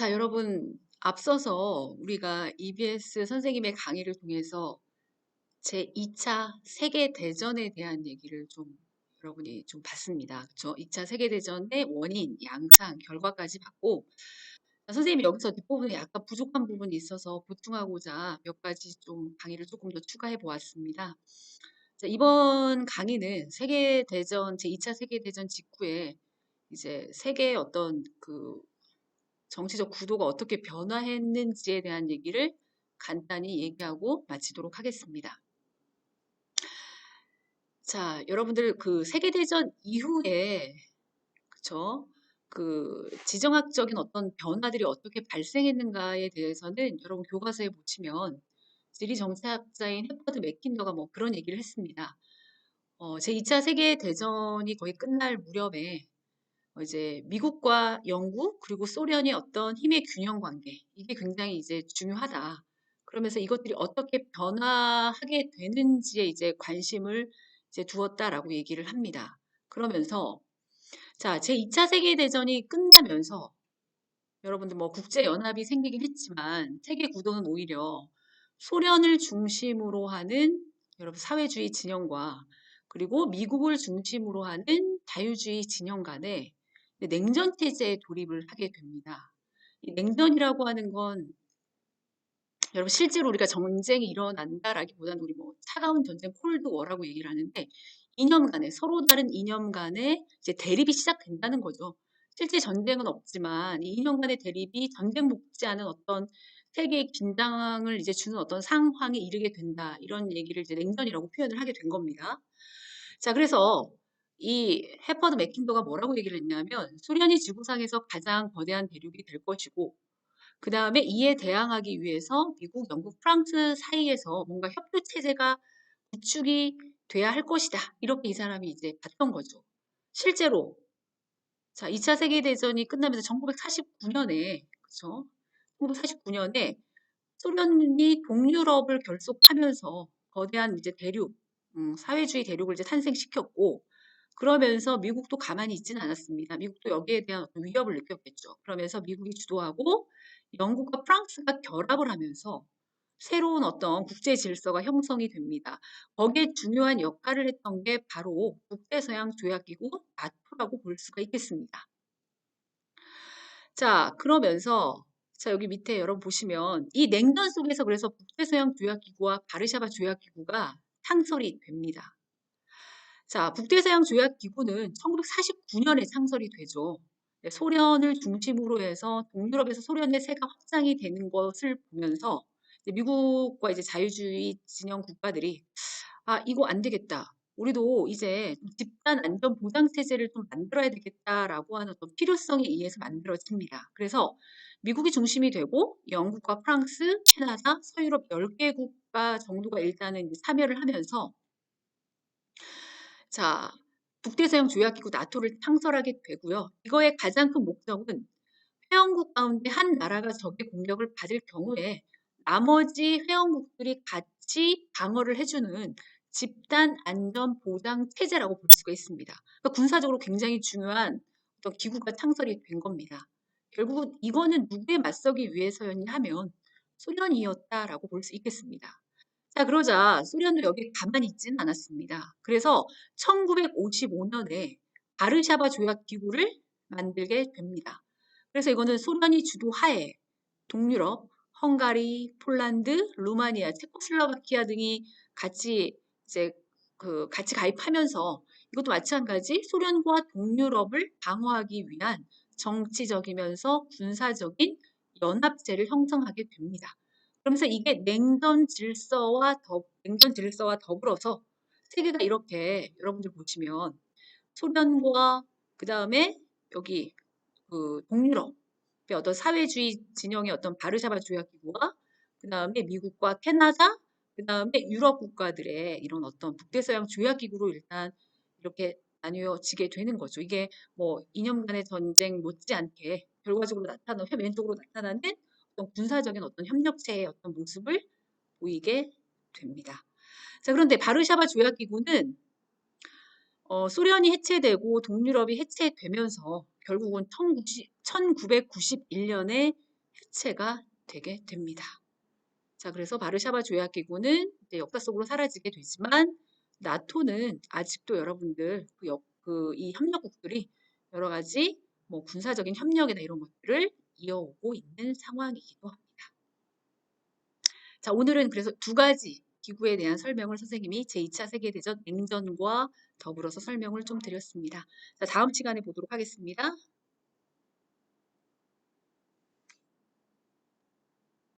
자, 여러분, 앞서서 우리가 EBS 선생님의 강의를 통해서 제2차 세계대전에 대한 얘기를 좀 여러분이 좀 봤습니다. 그렇죠? 2차 세계대전의 원인, 양상, 결과까지 봤고, 자, 선생님이 여기서 뒷부분에 약간 부족한 부분이 있어서 보충하고자 몇 가지 좀 강의를 조금 더 추가해 보았습니다. 자, 이번 강의는 세계대전, 제2차 세계대전 직후에 이제 세계의 어떤 정치적 구도가 어떻게 변화했는지에 대한 얘기를 간단히 얘기하고 마치도록 하겠습니다. 자, 여러분들 세계대전 이후에 그쵸? 지정학적인 어떤 변화들이 어떻게 발생했는가에 대해서는 여러분 교과서에 보시면 지리 정치학자인 헤퍼드 맥킨더가 뭐 그런 얘기를 했습니다. 제2차 세계대전이 거의 끝날 무렵에 이제 미국과 영국 그리고 소련의 어떤 힘의 균형 관계 이게 굉장히 이제 중요하다. 그러면서 이것들이 어떻게 변화하게 되는지에 이제 관심을 이제 두었다라고 얘기를 합니다. 그러면서 자, 제2차 세계대전이 끝나면서 여러분들 뭐 국제연합이 생기긴 했지만 세계 구도는 오히려 소련을 중심으로 하는 여러분 사회주의 진영과 그리고 미국을 중심으로 하는 자유주의 진영 간에 냉전 체제에 돌입을 하게 됩니다. 이 냉전이라고 하는 건 여러분 실제로 우리가 전쟁이 일어난다라기보다는 우리 뭐 차가운 전쟁 콜드워라고 얘기를 하는데 이념 간에 서로 다른 이념 간에 이제 대립이 시작된다는 거죠. 실제 전쟁은 없지만 이 이념 간의 대립이 전쟁 목지 않은 어떤 세계의 긴장을 이제 주는 어떤 상황에 이르게 된다. 이런 얘기를 이제 냉전이라고 표현을 하게 된 겁니다. 자, 그래서 이 해퍼드 맥킨더가 뭐라고 얘기를 했냐면 소련이 지구상에서 가장 거대한 대륙이 될 것이고 그 다음에 이에 대항하기 위해서 미국, 영국, 프랑스 사이에서 뭔가 협조 체제가 구축이 돼야 할 것이다. 이렇게 이 사람이 이제 봤던 거죠. 실제로 자, 2차 세계대전이 끝나면서 1949년에 그렇죠? 1949년에 소련이 동유럽을 결속하면서 거대한 이제 대륙, 사회주의 대륙을 이제 탄생시켰고 그러면서 미국도 가만히 있지는 않았습니다. 미국도 여기에 대한 어떤 위협을 느꼈겠죠. 그러면서 미국이 주도하고 영국과 프랑스가 결합을 하면서 새로운 어떤 국제 질서가 형성이 됩니다. 거기에 중요한 역할을 했던 게 바로 북대서양 조약기구 나토라고 볼 수가 있겠습니다. 자, 그러면서 자, 여기 밑에 여러분 보시면 이 냉전 속에서 그래서 북대서양 조약기구와 바르샤바 조약기구가 창설이 됩니다. 자, 북대서양 조약기구는 1949년에 창설이 되죠. 네, 소련을 중심으로 해서 동유럽에서 소련의 세가 확장이 되는 것을 보면서 이제 미국과 이제 자유주의 진영 국가들이 아, 이거 안 되겠다. 우리도 이제 집단 안전 보장 체제를 좀 만들어야 되겠다라고 하는 어떤 필요성에 의해서 만들어집니다. 그래서 미국이 중심이 되고 영국과 프랑스, 캐나다, 서유럽 10개국가 정도가 일단은 이제 참여를 하면서 자, 북대서양 조약기구 나토를 창설하게 되고요. 이거의 가장 큰 목적은 회원국 가운데 한 나라가 적의 공격을 받을 경우에 나머지 회원국들이 같이 방어를 해주는 집단 안전 보장 체제라고 볼 수가 있습니다. 그러니까 군사적으로 굉장히 중요한 어떤 기구가 창설이 된 겁니다. 결국은 이거는 누구에 맞서기 위해서였냐 하면 소련이었다라고 볼 수 있겠습니다. 자, 그러자 소련도 여기에 가만히 있지는 않았습니다. 그래서 1955년에 바르샤바 조약 기구를 만들게 됩니다. 그래서 이거는 소련이 주도하에 동유럽, 헝가리, 폴란드, 루마니아, 체코슬로바키아 등이 같이 이제 같이 가입하면서 이것도 마찬가지 소련과 동유럽을 방어하기 위한 정치적이면서 군사적인 연합체를 형성하게 됩니다. 그러면서 이게 냉전 질서와 더불어서 세계가 이렇게 여러분들 보시면 소련과 그 다음에 여기 동유럽의 어떤 사회주의 진영의 어떤 바르샤바 조약기구와 그 다음에 미국과 캐나다, 그 다음에 유럽 국가들의 이런 어떤 북대서양 조약기구로 일단 이렇게 나뉘어지게 되는 거죠. 이게 뭐 이념 간의 전쟁 못지않게 결과적으로 왼쪽으로 나타나는 어떤 군사적인 어떤 협력체의 어떤 모습을 보이게 됩니다. 자, 그런데 바르샤바 조약기구는 소련이 해체되고 동유럽이 해체되면서 결국은 1991년에 해체가 되게 됩니다. 자, 그래서 바르샤바 조약기구는 이제 역사 속으로 사라지게 되지만 나토는 아직도 여러분들 이 협력국들이 여러 가지 뭐 군사적인 협력이나 이런 것들을 이어오고 있는 상황이기도 합니다. 자, 오늘은 그래서 두 가지 기구에 대한 설명을 선생님이 제2차 세계대전 냉전과 더불어서 설명을 좀 드렸습니다. 자, 다음 시간에 보도록 하겠습니다.